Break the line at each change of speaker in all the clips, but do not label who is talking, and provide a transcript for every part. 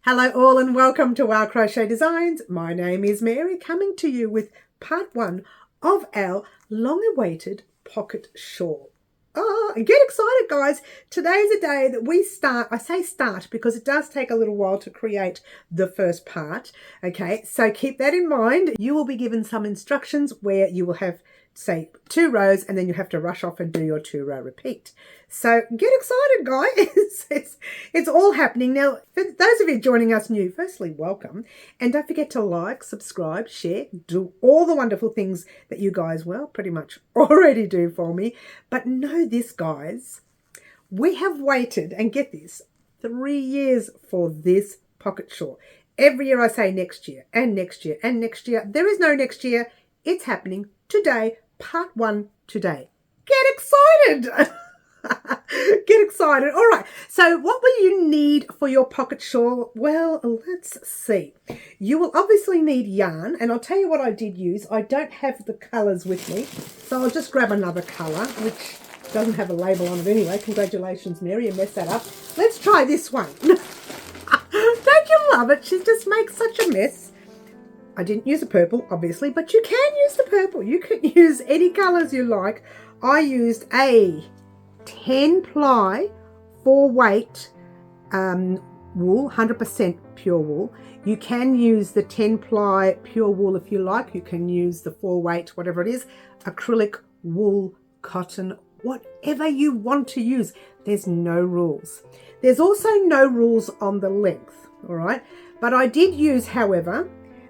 Hello all and welcome to our Crochet Designs. My name is Mary, coming to you with part one of our long-awaited pocket shawl. Get excited guys. Today's a day that we start. I say start because it does take a little while to create the first part. Okay, so keep that in mind. You will be given some instructions where you will have, say, 2 rows and then you have to rush off and do your 2-row repeat. So get excited guys. It's all happening. Now, for those of you joining us new, firstly, welcome. And don't forget to like, subscribe, share, do all the wonderful things that you guys, well, pretty much already do for me. But know this, guys, we have waited, and get this, 3 years for this pocket shawl. Every year I say next year and next year and next year. There is no next year. It's happening today, part one today. Get excited. Get excited. All right, so what will you need for your pocket shawl? Well, let's see. You will obviously need yarn, and I'll tell you what I did use. I don't have the colours with me, so I'll just grab another colour, which doesn't have a label on it anyway. Congratulations, Mary, you messed that up. Let's try this one. Don't you love it? She just makes such a mess. I didn't use the purple, obviously, but you can use the purple. You can use any colours you like. I used a 10 ply 4 weight wool, 100% pure wool. You can use the 10 ply pure wool if you like. You can use the 4 weight, whatever it is, acrylic, wool, cotton, whatever you want to use. There's no rules. There's also no rules on the length, all right? But I did use, however,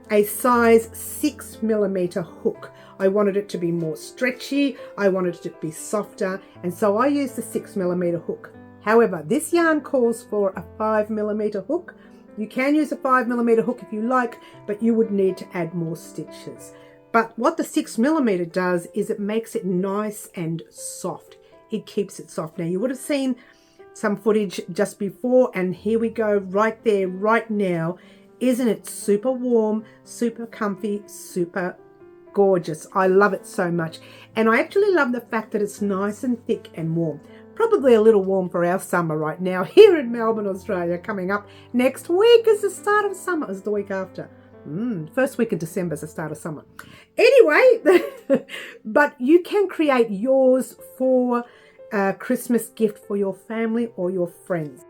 a size 6mm hook. I wanted it to be more stretchy. I wanted it to be softer. And so I used the 6mm hook. However, this yarn calls for a 5mm hook. You can use a 5mm hook if you like, but you would need to add more stitches. But what the 6mm does is it makes it nice and soft. It keeps it soft. Now you would have seen some footage just before, and here we go right there, right now. Isn't it super warm, super comfy, super gorgeous? I love it so much. And I actually love the fact that it's nice and thick and warm. Probably a little warm for our summer right now here in Melbourne, Australia. Coming up next week is the start of summer, is the week after. First week of December is the start of summer. Anyway, but you can create yours for a Christmas gift for your family or your friends.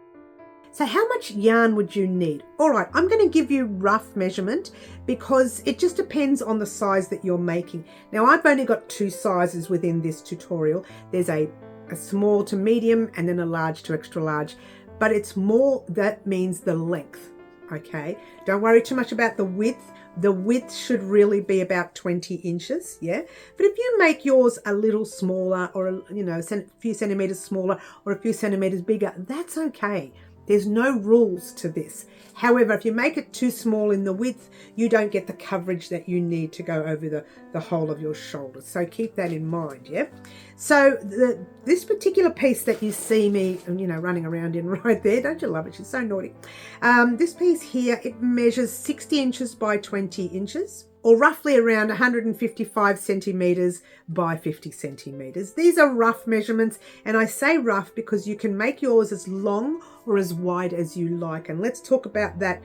So how much yarn would you need? All right, I'm going to give you rough measurement because it just depends on the size that you're making. Now, I've only got 2 sizes within this tutorial. There's a small to medium and then a large to extra large, but it's more, that means the length, okay? Don't worry too much about the width. The width should really be about 20 inches, yeah? But if you make yours a little smaller or, you know, a few centimeters smaller or a few centimeters bigger, that's okay. There's no rules to this. However, if you make it too small in the width, you don't get the coverage that you need to go over the whole of your shoulders. So keep that in mind, yeah? So this particular piece that you see me, you know, running around in right there, don't you love it? She's so naughty. This piece here, it measures 60 inches by 20 inches. Or roughly around 155 centimeters by 50 centimeters. These are rough measurements, and I say rough because you can make yours as long or as wide as you like, and let's talk about that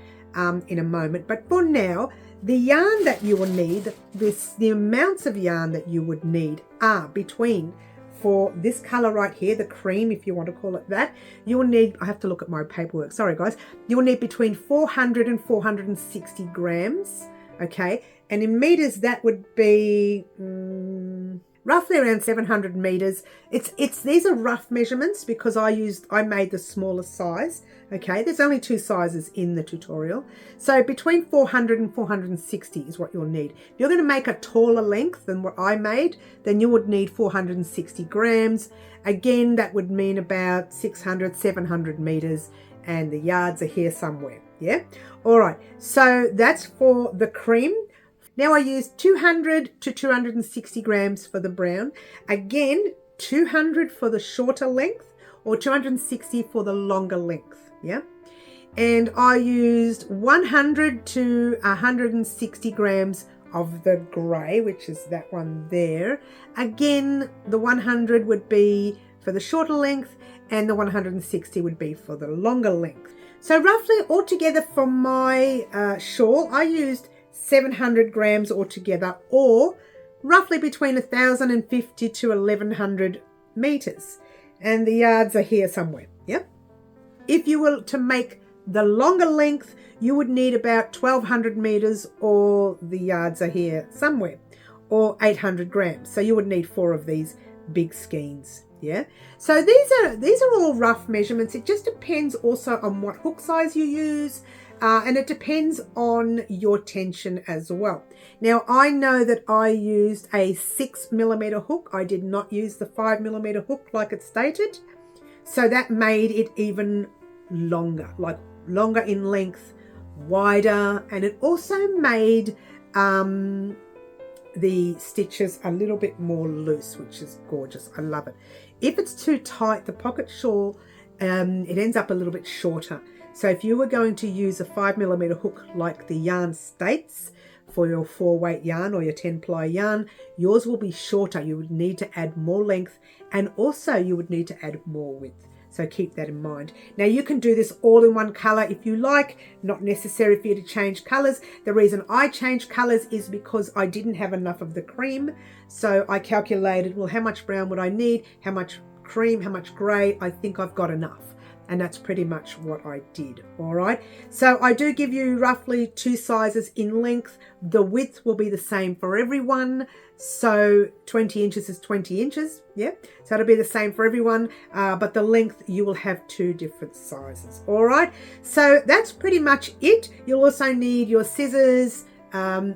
in a moment. But for now, the yarn that you will need, the amounts of yarn that you would need are between, for this color right here, the cream, if you want to call it that, you will need, I have to look at my paperwork, sorry guys, you will need between 400 and 460 grams, okay? And in meters, that would be roughly around 700 meters. These are rough measurements because I made the smaller size. Okay, there's only 2 sizes in the tutorial. So between 400 and 460 is what you'll need. If you're going to make a taller length than what I made, then you would need 460 grams. Again, that would mean about 600, 700 meters, and the yards are here somewhere. Yeah. All right. So that's for the cream. Now I used 200 to 260 grams for the brown. Again, 200 for the shorter length or 260 for the longer length, yeah? And I used 100 to 160 grams of the grey, which is that one there. Again, the 100 would be for the shorter length and the 160 would be for the longer length. So roughly altogether for my shawl, I used 700 grams altogether, or roughly between 1,050 to 1,100 meters. And the yards are here somewhere, yep. If you were to make the longer length, you would need about 1,200 meters, or the yards are here somewhere, or 800 grams. So you would need 4 of these big skeins. Yeah, so these are all rough measurements. It just depends also on what hook size you use, and it depends on your tension as well. Now I know that I used a 6mm hook. I did not use the 5mm hook like it stated, so that made it even longer, like longer in length, wider, and it also made the stitches a little bit more loose, which is gorgeous. I love it. If it's too tight, the pocket shawl, it ends up a little bit shorter. So if you were going to use a 5mm hook like the yarn states for your 4-weight yarn or your 10-ply yarn, yours will be shorter. You would need to add more length, and also you would need to add more width. So keep that in mind. Now you can do this all in one color if you like, not necessary for you to change colors. The reason I changed colors is because I didn't have enough of the cream. So I calculated, well, how much brown would I need? How much cream? How much gray? I think I've got enough. And that's pretty much what I did. All right. So I do give you roughly 2 sizes in length. The width will be the same for everyone. So 20 inches is 20 inches. Yeah. So it'll be the same for everyone. But the length, you will have 2 different sizes. All right. So that's pretty much it. You'll also need your scissors,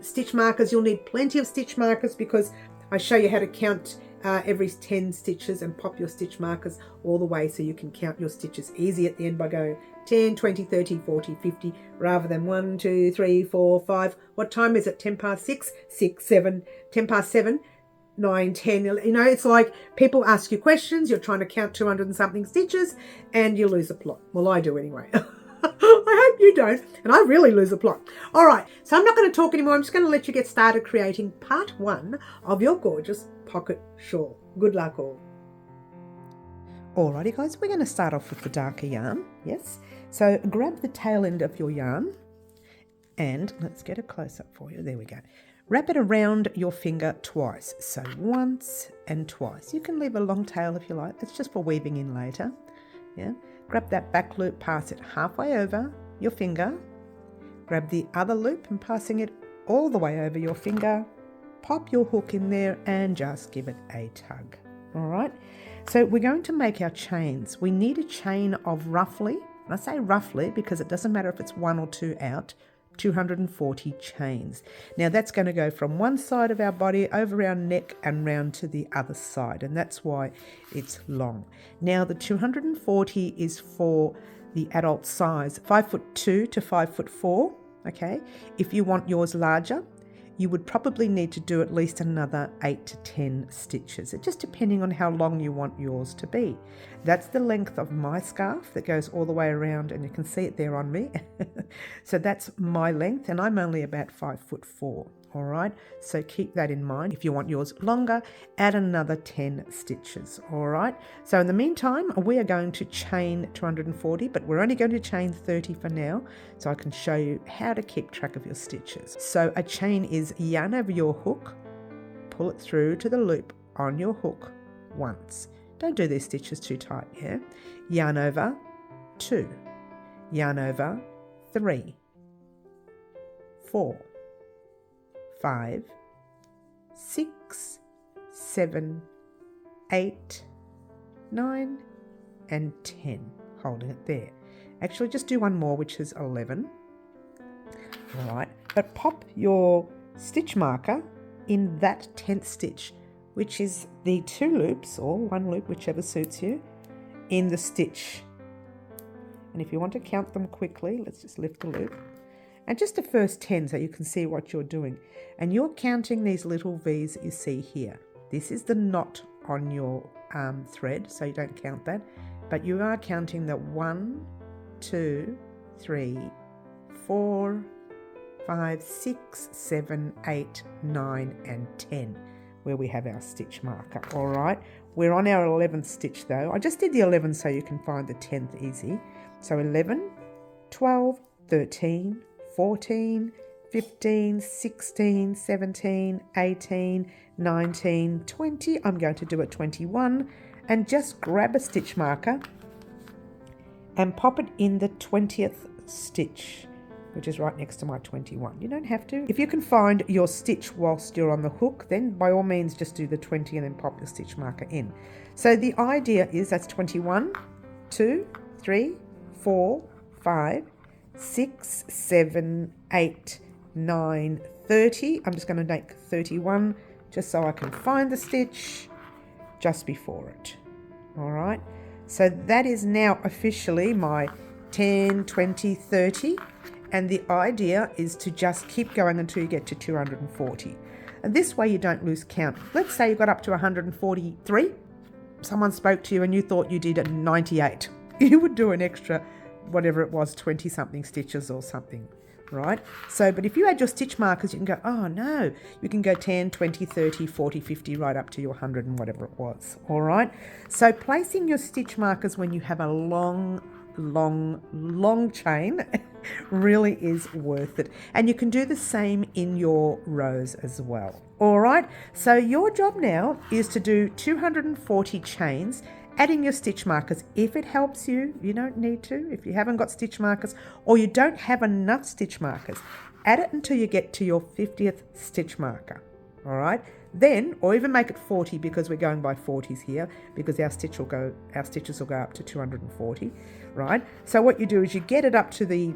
stitch markers. You'll need plenty of stitch markers because I show you how to count every 10 stitches and pop your stitch markers all the way so you can count your stitches easy at the end by going 10, 20, 30, 40, 50, rather than 1, 2, 3, 4, 5. What time is it? 10 past 6, 6, 7, 10 past 7, 9, 10. You know, it's like people ask you questions, you're trying to count 200 and something stitches and you lose a plot. Well, I do anyway. I hope you don't, and I really lose a plot. All right, so I'm not going to talk anymore. I'm just going to let you get started creating part 1 of your gorgeous pocket shawl. Good luck all. Alrighty guys, we're going to start off with the darker yarn. Yes, so grab the tail end of your yarn and let's get a close-up for you. There we go. Wrap it around your finger twice, so once and twice. You can leave a long tail if you like. That's just for weaving in later. Yeah. Grab that back loop, pass it halfway over your finger. Grab the other loop and passing it all the way over your finger. Pop your hook in there and just give it a tug. All right. So we're going to make our chains. We need a chain of roughly, and I say roughly because it doesn't matter if it's 1 or 2 out, 240 chains. Now that's going to go from one side of our body over our neck and round to the other side, and that's why it's long. Now the 240 is for the adult size, 5'2" to 5'4". Okay, if you want yours larger, you would probably need to do at least another 8 to 10 stitches. It just depending on how long you want yours to be. That's the length of my scarf that goes all the way around, and you can see it there on me. So that's my length, and I'm only about 5'4". All right, so keep that in mind. If you want yours longer, add another 10 stitches. All right, so in the meantime, we are going to chain 240, but we're only going to chain 30 for now, so I can show you how to keep track of your stitches. So a chain is yarn over your hook, pull it through to the loop on your hook once. Don't do these stitches too tight, yeah? Yarn over 2, yarn over 3, 4, 5, 6, 7, 8, 9, and 10. Holding it there. Actually, just do one more, which is 11. All right, but pop your stitch marker in that 10th stitch, which is the 2 loops, or 1 loop, whichever suits you, in the stitch. And if you want to count them quickly, let's just lift the loop. And just the first 10 so you can see what you're doing. And you're counting these little V's you see here. This is the knot on your thread, so you don't count that. But you are counting the 1, 2, 3, 4, 5, 6, 7, 8, 9, and 10, where we have our stitch marker. All right, we're on our 11th stitch though. I just did the 11 so you can find the 10th easy. So 11, 12, 13, 14, 15, 16, 17, 18, 19, 20. I'm going to do a 21 and just grab a stitch marker and pop it in the 20th stitch, which is right next to my 21. You don't have to. If you can find your stitch whilst you're on the hook, then by all means just do the 20 and then pop your stitch marker in. So the idea is that's 21, 2, 3, 4, 5, 6, 7, 8, 9, 30. I'm just going to make 31 just so I can find the stitch just before it. All right. So that is now officially my 10, 20, 30. And the idea is to just keep going until you get to 240. And this way you don't lose count. Let's say you got up to 143. Someone spoke to you and you thought you did a 98. You would do an extra, whatever it was, 20 something stitches or something, right? So, but if you add your stitch markers, you can go, oh no, you can go 10, 20, 30, 40, 50, right up to your 100 and whatever it was, all right? So placing your stitch markers when you have a long chain really is worth it. And you can do the same in your rows as well. All right, so your job now is to do 240 chains, adding your stitch markers. If it helps you, you don't need to. If you haven't got stitch markers or you don't have enough stitch markers, add it until you get to your 50th stitch marker. All right, then, or even make it 40 because we're going by 40s here, because our stitches will go up to 240, right? So what you do is you get it up to the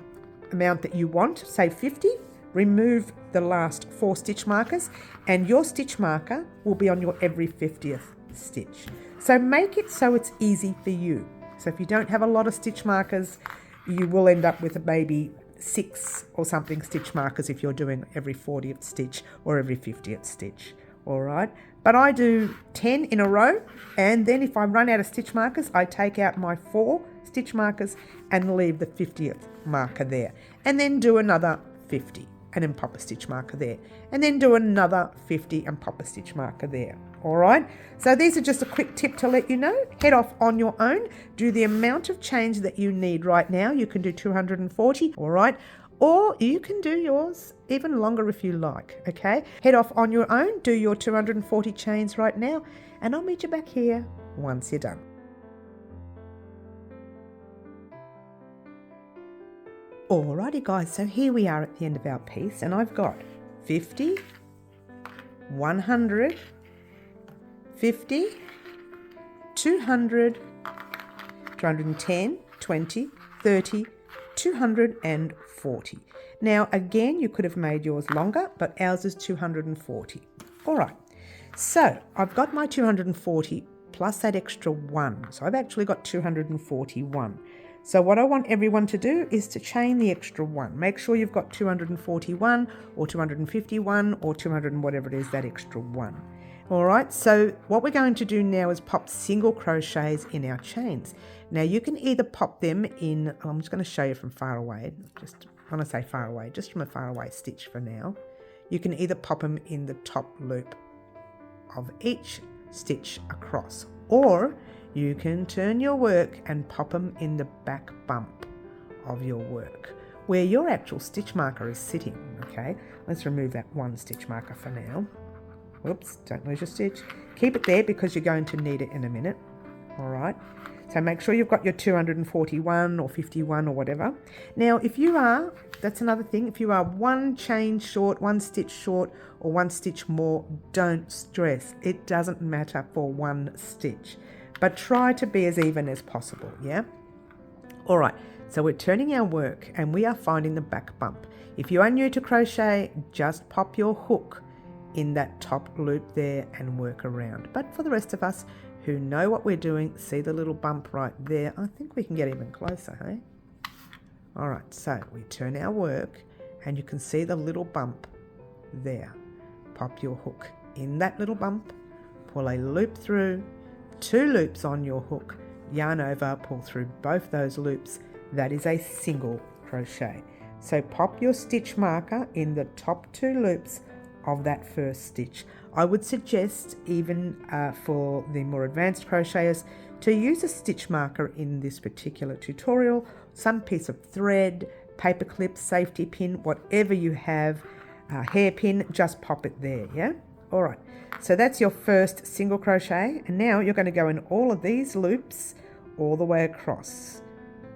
amount that you want, say 50, remove the last 4 stitch markers, and your stitch marker will be on your every 50th stitch. So make it so it's easy for you. So if you don't have a lot of stitch markers, you will end up with maybe 6 or something stitch markers if you're doing every 40th stitch or every 50th stitch. All right, but I do 10 in a row, and then if I run out of stitch markers, I take out my 4 stitch markers and leave the 50th marker there, and then do another 50 and then pop a stitch marker there, and then do another 50 and pop a stitch marker there. All right, so these are just a quick tip to let you know. Head off on your own, do the amount of chains that you need right now. You can do 240, all right, or you can do yours even longer if you like, okay? Head off on your own, do your 240 chains right now, and I'll meet you back here once you're done. Alrighty guys, so here we are at the end of our piece, and I've got 50, 100, 50, 200, 210, 20, 30, 240. Now again, you could have made yours longer, but ours is 240. All right, so I've got my 240 plus that extra 1. So I've actually got 241. So what I want everyone to do is to chain the extra 1. Make sure you've got 241 or 251 or 200 and whatever it is, that extra 1. All right, so what we're going to do now is pop single crochets in our chains. Now you can either pop them in, I'm just going to show you from far away, just when I say far away, just from a far away stitch for now. You can either pop them in the top loop of each stitch across, or you can turn your work and pop them in the back bump of your work where your actual stitch marker is sitting. Okay, let's remove that 1 stitch marker for now. Whoops, don't lose your stitch. Keep it there because you're going to need it in a minute. All right, so make sure you've got your 241 or 51 or whatever. Now if you are, that's another thing, if you are 1 chain short, 1 stitch short or 1 stitch more, don't stress. It doesn't matter for 1 stitch, but try to be as even as possible, yeah? All right, so we're turning our work and we are finding the back bump. If you are new to crochet, just pop your hook in that top loop there and work around. But for the rest of us who know what we're doing, see the little bump right there? I think we can get even closer, hey? All right, so we turn our work and you can see the little bump there. Pop your hook in that little bump, pull a loop through, 2 loops on your hook, yarn over, pull through both those loops. That is a single crochet. So pop your stitch marker in the top 2 loops of that first stitch. I would suggest, even for the more advanced crocheters, to use a stitch marker in this particular tutorial, some piece of thread, paper clip, safety pin, whatever you have, hairpin, just pop it there, yeah? All right, so that's your first single crochet, and now you're going to go in all of these loops all the way across,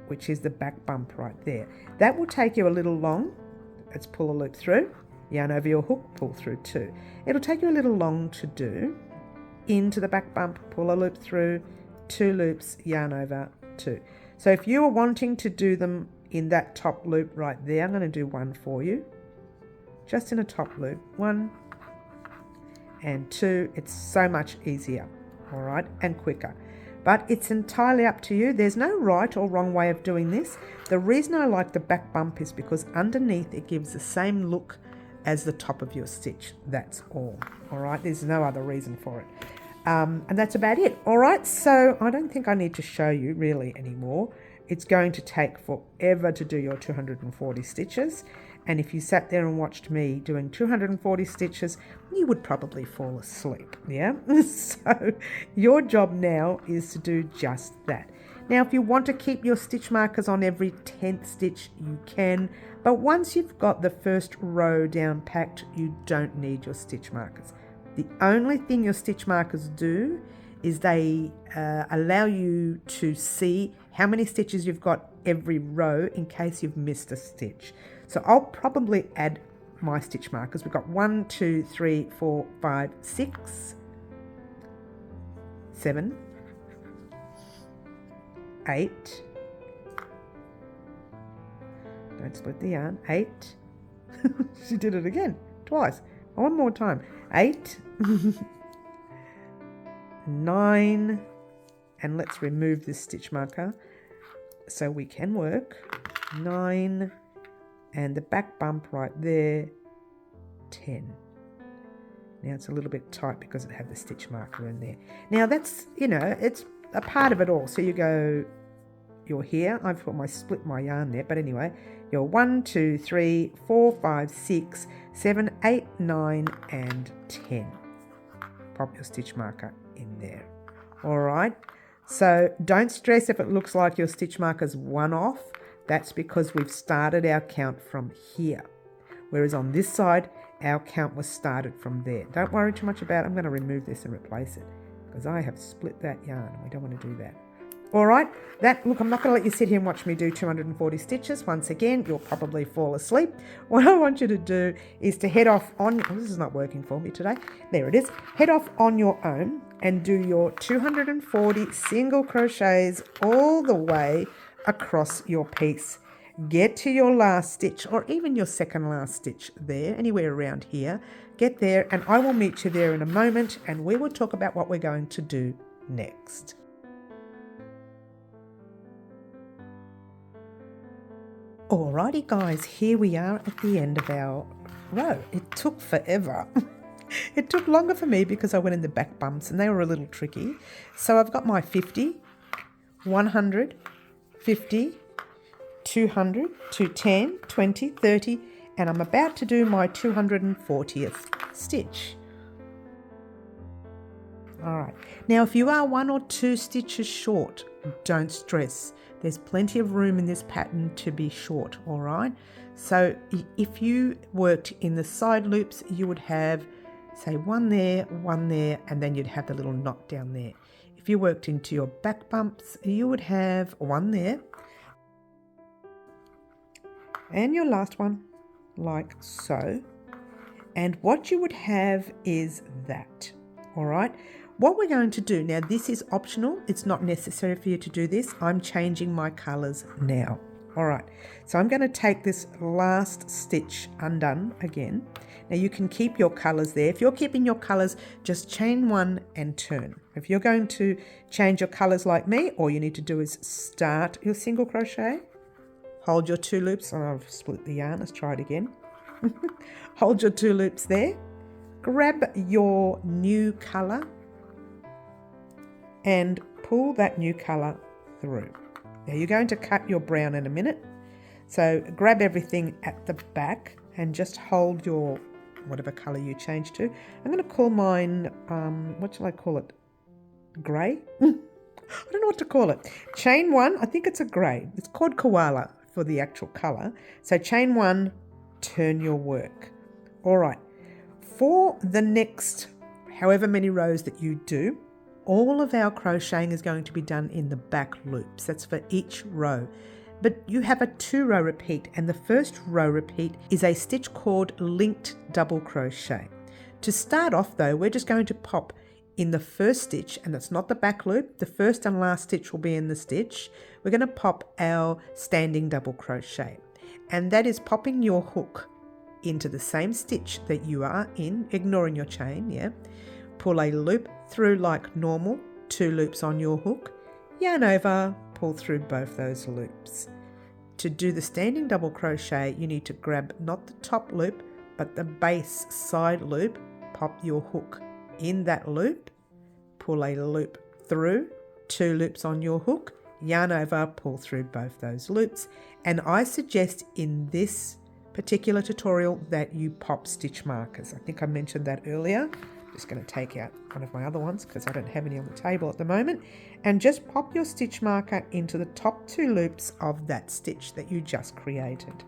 which is the back bump right there. That will take you a little long. Let's pull a loop through, yarn over your hook, pull through 2. It'll take you a little long to do. Into the back bump, pull a loop through, 2 loops, yarn over 2. So if you are wanting to do them in that top loop right there, I'm going to do one for you. Just in a top loop, 1 and 2. It's so much easier, all right, and quicker. But it's entirely up to you. There's no right or wrong way of doing this. The reason I like the back bump is because underneath it gives the same look as the top of your stitch. That's all right? There's no other reason for it. And that's about it, all right? So I don't think I need to show you really anymore. It's going to take forever to do your 240 stitches. And if you sat there and watched me doing 240 stitches, you would probably fall asleep, yeah? So your job now is to do just that. Now, if you want to keep your stitch markers on every 10th stitch, you can. But once you've got the first row down packed, you don't need your stitch markers. The only thing your stitch markers do is they allow you to see how many stitches you've got every row in case you've missed a stitch. So I'll probably add my stitch markers. We've got 1, 2, 3, 4, 5, 6, 7, 8. Don't split the yarn. 8. She did it again, twice. One more time. 8, 9, and let's remove this stitch marker so we can work. 9, and the back bump right there, 10. Now it's a little bit tight because it had the stitch marker in there. Now that's, you know, it's a part of it all. So you go, you're here. I've split my yarn there, but anyway, you're 1, 2, 3, 4, 5, 6, 7, 8, 9, and 10. Pop your stitch marker in there. All right. So don't stress if it looks like your stitch marker's one off. That's because we've started our count from here. Whereas on this side, our count was started from there. Don't worry too much about it. I'm going to remove this and replace it because I have split that yarn and we don't want to do that. All right, look, I'm not going to let you sit here and watch me do 240 stitches. Once again, you'll probably fall asleep. What I want you to do is to head off on, this is not working for me today. There it is. Head off on your own and do your 240 single crochets all the way across your piece. Get to your last stitch or even your second last stitch there, anywhere around here. Get there and I will meet you there in a moment and we will talk about what we're going to do next. Alrighty guys, here we are at the end of our row. It took forever. It took longer for me because I went in the back bumps and they were a little tricky. So I've got my 50, 100, 50, 200, 210, 20, 30, and I'm about to do my 240th stitch. All right, now if you are 1 or 2 stitches short, don't stress. There's plenty of room in this pattern to be short, all right? So if you worked in the side loops, you would have, say, 1 there, and then you'd have the little knot down there. If you worked into your back bumps, you would have 1 there, and your last one, like so. And what you would have is that, all right? What we're going to do now, this is optional. It's not necessary for you to do this. I'm changing my colours now. All right, so I'm going to take this last stitch undone again. Now you can keep your colours there. If you're keeping your colours, just chain 1 and turn. If you're going to change your colours like me, all you need to do is start your single crochet, hold your 2 loops. Oh, I've split the yarn. Let's try it again. Hold your 2 loops there. Grab your new colour and pull that new colour through. Now you're going to cut your brown in a minute. So grab everything at the back and just hold your whatever colour you change to. I'm going to call mine, what shall I call it? Grey? I don't know what to call it. Chain 1, I think it's a grey. It's called koala for the actual colour. So chain 1, turn your work. All right. For the next however many rows that you do, all of our crocheting is going to be done in the back loops. That's for each row. But you have a 2-row repeat, and the first row repeat is a stitch called linked double crochet. To start off though, we're just going to pop in the first stitch, and it's not the back loop. The first and last stitch will be in the stitch. We're going to pop our standing double crochet, and that is popping your hook into the same stitch that you are in, ignoring your chain, yeah. Pull a loop through like normal, 2 loops on your hook, yarn over, pull through both those loops. To do the standing double crochet, you need to grab not the top loop, but the base side loop, pop your hook in that loop, pull a loop through, 2 loops on your hook, yarn over, pull through both those loops. And I suggest in this particular tutorial that you pop stitch markers. I think I mentioned that earlier. Just going to take out one of my other ones because I don't have any on the table at the moment, and just pop your stitch marker into the top 2 loops of that stitch that you just created.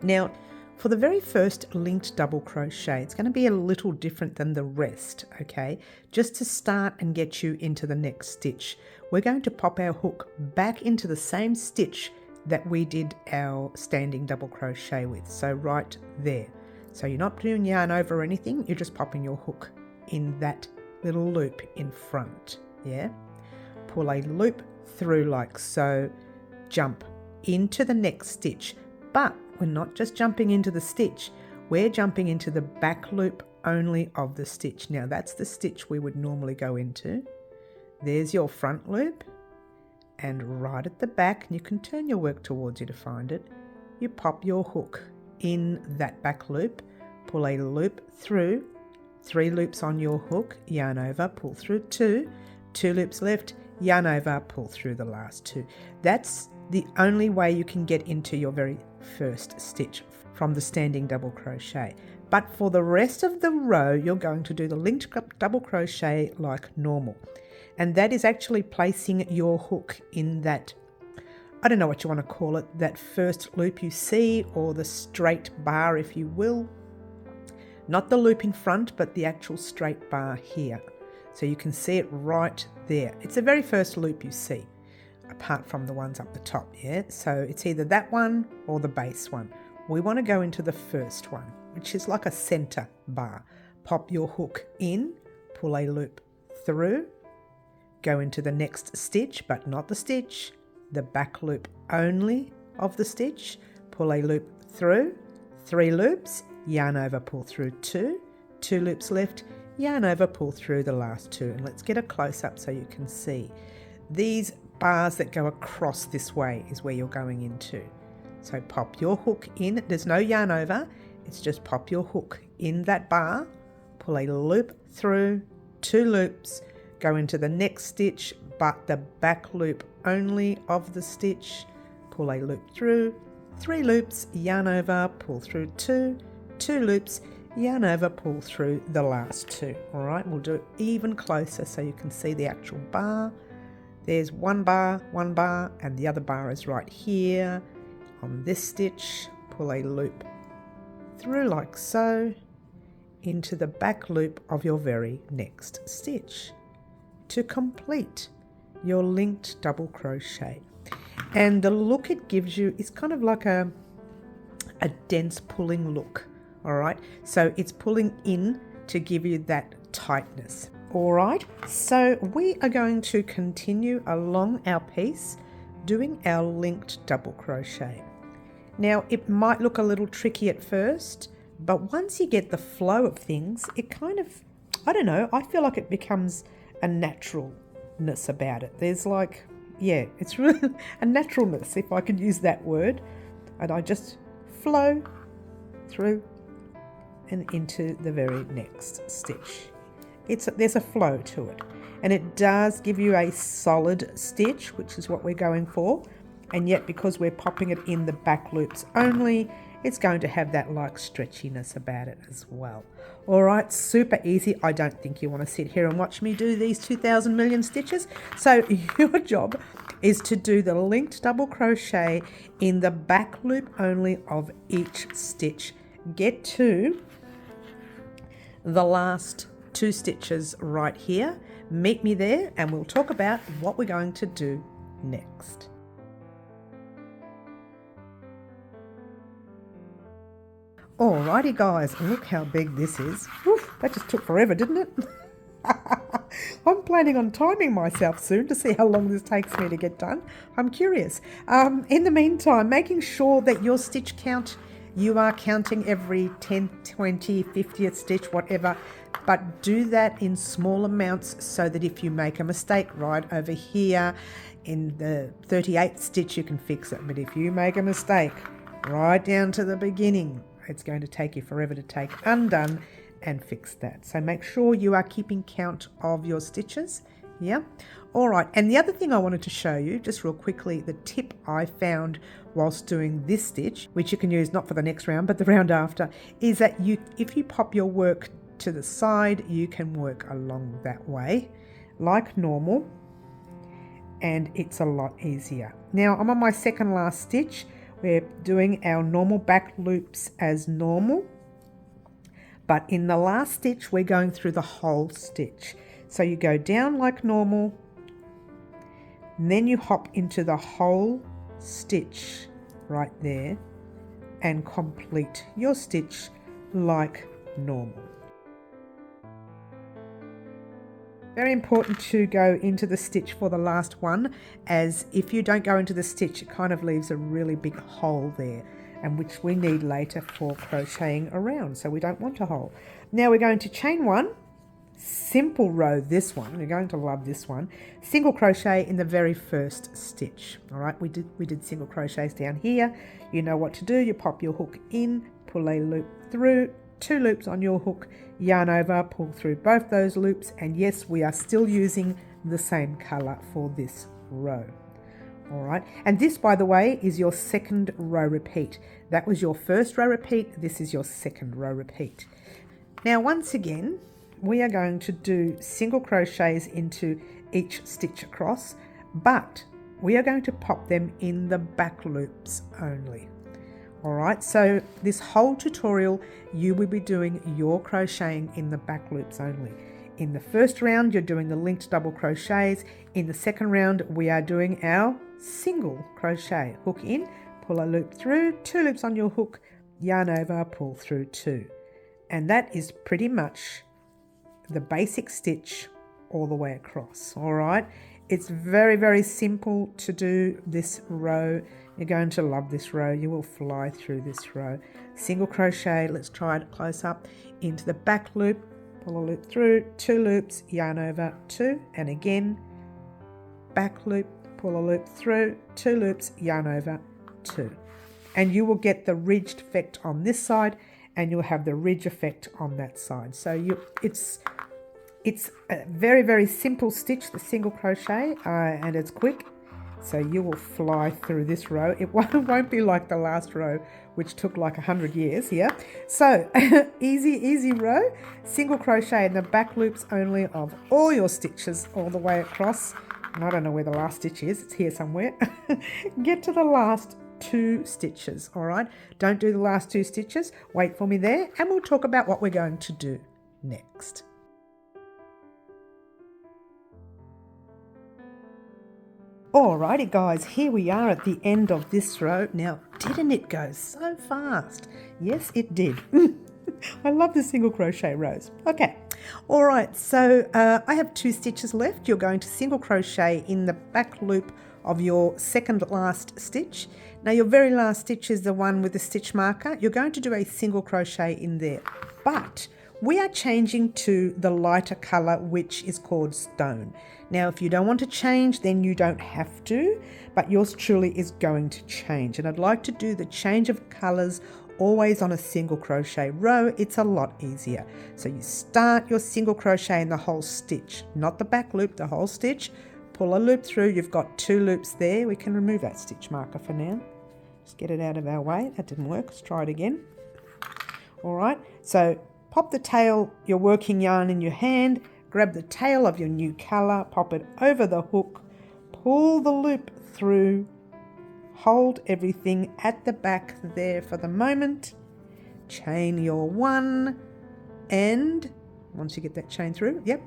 Now, for the very first linked double crochet, it's going to be a little different than the rest, okay? Just to start and get you into the next stitch, we're going to pop our hook back into the same stitch that we did our standing double crochet with, so right there. So you're not doing yarn over or anything, you're just popping your hook in that little loop in front, yeah? Pull a loop through like so, jump into the next stitch, but we're not just jumping into the stitch, we're jumping into the back loop only of the stitch. Now that's the stitch we would normally go into. There's your front loop, and right at the back, and you can turn your work towards you to find it, you pop your hook in that back loop, pull a loop through, 3 loops on your hook, yarn over, pull through 2 loops left, yarn over, pull through the last 2. That's the only way you can get into your very first stitch from the standing double crochet. But for the rest of the row, you're going to do the linked double crochet like normal. And that is actually placing your hook in that, I don't know what you want to call it, that first loop you see, or the straight bar if you will. Not the loop in front, but the actual straight bar here. So you can see it right there. It's the very first loop you see, apart from the ones up the top, yeah? So it's either that one or the base one. We want to go into the first one, which is like a center bar. Pop your hook in, pull a loop through, go into the next stitch, but not the stitch, the back loop only of the stitch, pull a loop through, 3 loops, yarn over, pull through 2 loops left, yarn over, pull through the last 2. And let's get a close up so you can see. These bars that go across this way is where you're going into. So pop your hook in, there's no yarn over, it's just pop your hook in that bar, pull a loop through, 2 loops, go into the next stitch, but the back loop only of the stitch, pull a loop through, 3 loops, yarn over, pull through 2 loops, yarn over, pull through the last 2. All right, we'll do it even closer so you can see the actual bar. There's one bar, and the other bar is right here on this stitch. Pull a loop through like so into the back loop of your very next stitch to complete your linked double crochet. And the look it gives you is kind of like a dense pulling look. All right, so it's pulling in to give you that tightness. All right, so we are going to continue along our piece doing our linked double crochet. Now it might look a little tricky at first, but once you get the flow of things, it kind of, I don't know, I feel like it becomes a naturalness about it. There's like, yeah, it's really a naturalness, if I could use that word. And I just flow through and into the very next stitch. There's a flow to it, and it does give you a solid stitch, which is what we're going for. And yet, because we're popping it in the back loops only, it's going to have that like stretchiness about it as well. All right, super easy. I don't think you want to sit here and watch me do these 2,000 million stitches. So your job is to do the linked double crochet in the back loop only of each stitch. Get to the last 2 stitches right here. Meet me there and we'll talk about what we're going to do next. Alrighty guys, look how big this is. Oof, that just took forever, didn't it? I'm planning on timing myself soon to see how long this takes me to get done. I'm curious. In the meantime, making sure that your stitch count, you are counting every 10th, 20, 50th stitch, whatever, but do that in small amounts so that if you make a mistake right over here in the 38th stitch, you can fix it. But if you make a mistake right down to the beginning, it's going to take you forever to take undone and fix that. So make sure you are keeping count of your stitches. Yeah. All right. And the other thing I wanted to show you just real quickly, the tip I found whilst doing this stitch, which you can use not for the next round, but the round after, is that if you pop your work to the side, you can work along that way like normal, and it's a lot easier. Now I'm on my second last stitch. We're doing our normal back loops as normal, but in the last stitch we're going through the whole stitch. So you go down like normal, and then you hop into the whole stitch right there and complete your stitch like normal. Very important to go into the stitch for the last one, as if you don't go into the stitch, it kind of leaves a really big hole there, and which we need later for crocheting around, so we don't want a hole. Now we're going to chain 1, simple row this one, you're going to love this one, single crochet in the very first stitch. All right, we did single crochets down here. You know what to do. You pop your hook in, pull a loop through, 2 loops on your hook, yarn over, pull through both those loops, and yes, we are still using the same color for this row. All right, and this, by the way, is your second row repeat. That was your first row repeat, this is your second row repeat. Now once again, we are going to do single crochets into each stitch across, but we are going to pop them in the back loops only. All right, so this whole tutorial, you will be doing your crocheting in the back loops only. In the first round, you're doing the linked double crochets. In the second round, we are doing our single crochet. Hook in, pull a loop through, 2 loops on your hook, yarn over, pull through 2. And that is pretty much the basic stitch all the way across. All right, it's very, very simple to do this row. You're going to love this row. You will fly through this row. Single crochet, let's try it close up, into the back loop, pull a loop through, 2 loops, yarn over, 2, and again, back loop, pull a loop through, 2 loops, yarn over, 2. And you will get the ridged effect on this side, and you'll have the ridge effect on that side. So it's a very, very simple stitch, the single crochet, and it's quick. So you will fly through this row. It won't be like the last row, which took like 100 years here. So easy row, single crochet in the back loops only of all your stitches all the way across. And I don't know where the last stitch is, it's here somewhere. Get to the last 2 stitches, all right? Don't do the last 2 stitches, wait for me there, and we'll talk about what we're going to do next. Alrighty guys, here we are at the end of this row. Now, didn't it go so fast? Yes, it did. I love the single crochet rows. Okay, all right, so I have 2 stitches left. You're going to single crochet in the back loop of your second last stitch. Now your very last stitch is the one with the stitch marker. You're going to do a single crochet in there, but we are changing to the lighter color, which is called stone. Now, if you don't want to change, then you don't have to, but yours truly is going to change. And I'd like to do the change of colors always on a single crochet row. It's a lot easier. So you start your single crochet in the whole stitch, not the back loop, the whole stitch. Pull a loop through. You've got 2 loops there. We can remove that stitch marker for now. Just get it out of our way. That didn't work. Let's try it again. All right, so pop the tail, your working yarn in your hand, grab the tail of your new colour, pop it over the hook, pull the loop through, hold everything at the back there for the moment, chain your 1, and once you get that chain through, yep,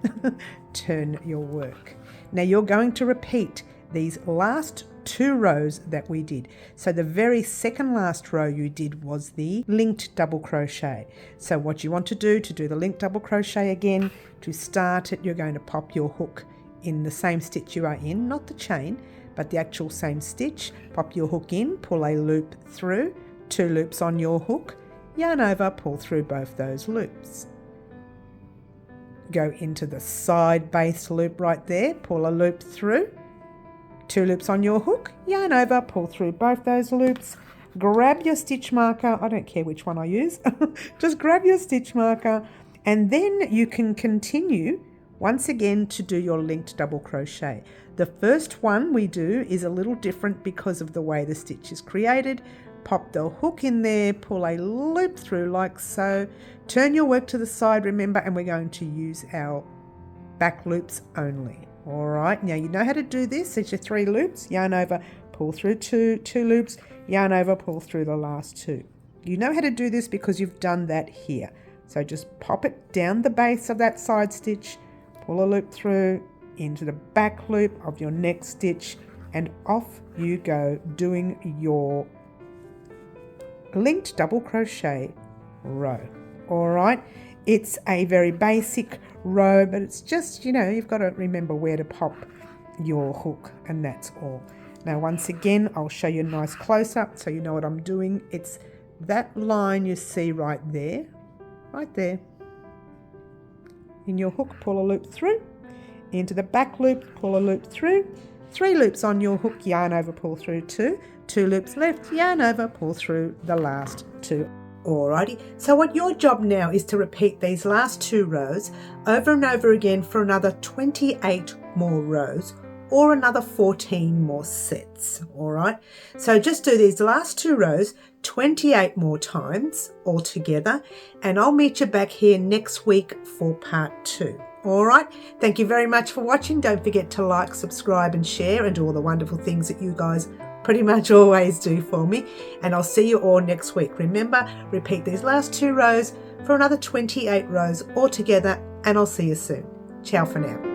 turn your work. Now you're going to repeat these last 2 rows that we did. So the very second last row you did was the linked double crochet. So what you want to do the linked double crochet again, to start it, you're going to pop your hook in the same stitch you are in, not the chain, but the actual same stitch. Pop your hook in, pull a loop through, 2 loops on your hook, yarn over, pull through both those loops. Go into the side base loop right there, pull a loop through, 2 loops on your hook, yarn over, pull through both those loops, grab your stitch marker, I don't care which one I use, just grab your stitch marker, and then you can continue once again to do your linked double crochet. The first one we do is a little different because of the way the stitch is created. Pop the hook in there, pull a loop through like so, turn your work to the side, remember, and we're going to use our back loops only. All right, now you know how to do this. It's your 3 loops, yarn over, pull through 2 loops, yarn over, pull through the last 2. You know how to do this because you've done that here. So just pop it down the base of that side stitch, pull a loop through into the back loop of your next stitch, and off you go doing your linked double crochet row. All right, it's a very basic row, but it's just, you know, you've got to remember where to pop your hook, and that's all. Now once again, I'll show you a nice close-up so you know what I'm doing. It's that line you see right there in your hook, pull a loop through, into the back loop, pull a loop through, 3 loops on your hook, yarn over, pull through 2 loops left, yarn over, pull through the last 2. Alrighty, so what your job now is to repeat these last 2 rows over and over again for another 28 more rows or another 14 more sets. Alright, so just do these last 2 rows 28 more times altogether, and I'll meet you back here next week for part 2. Alright, thank you very much for watching. Don't forget to like, subscribe and share, and all the wonderful things that you guys pretty much always do for me, and I'll see you all next week. Remember, repeat these last 2 rows for another 28 rows altogether, and I'll see you soon. Ciao for now.